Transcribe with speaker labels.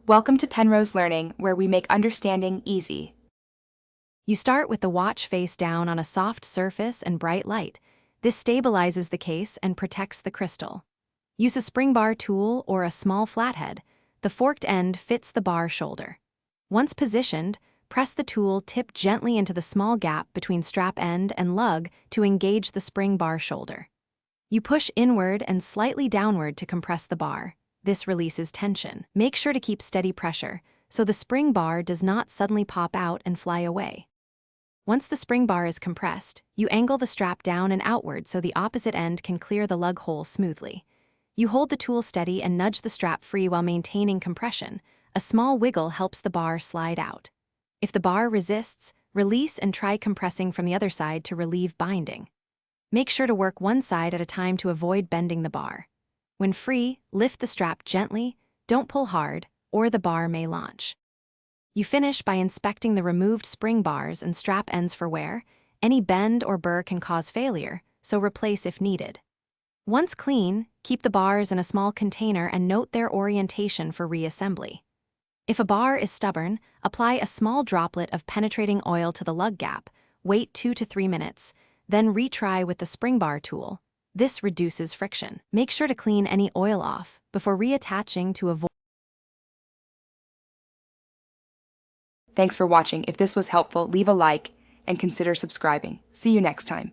Speaker 1: Welcome to Penrose Learning, where we make understanding easy.
Speaker 2: You start with the watch face down on a soft surface and bright light. This stabilizes the case and protects the crystal. Use a spring bar tool or a small flathead. The forked end fits the bar shoulder. Once positioned, press the tool tip gently into the small gap between strap end and lug to engage the spring bar shoulder. You push inward and slightly downward to compress the bar. This releases tension. Make sure to keep steady pressure so the spring bar does not suddenly pop out and fly away. Once the spring bar is compressed, you angle the strap down and outward so the opposite end can clear the lug hole smoothly. You hold the tool steady and nudge the strap free while maintaining compression. A small wiggle helps the bar slide out. If the bar resists, release and try compressing from the other side to relieve binding. Make sure to work one side at a time to avoid bending the bar. When free, lift the strap gently, don't pull hard, or the bar may launch. You finish by inspecting the removed spring bars and strap ends for wear. Any bend or burr can cause failure, so replace if needed. Once clean, keep the bars in a small container and note their orientation for reassembly. If a bar is stubborn, apply a small droplet of penetrating oil to the lug gap, wait 2 to 3 minutes, then retry with the spring bar tool. This reduces friction. Make sure to clean any oil off before reattaching to avoid.
Speaker 1: Thanks for watching. If this was helpful, leave a like and consider subscribing. See you next time.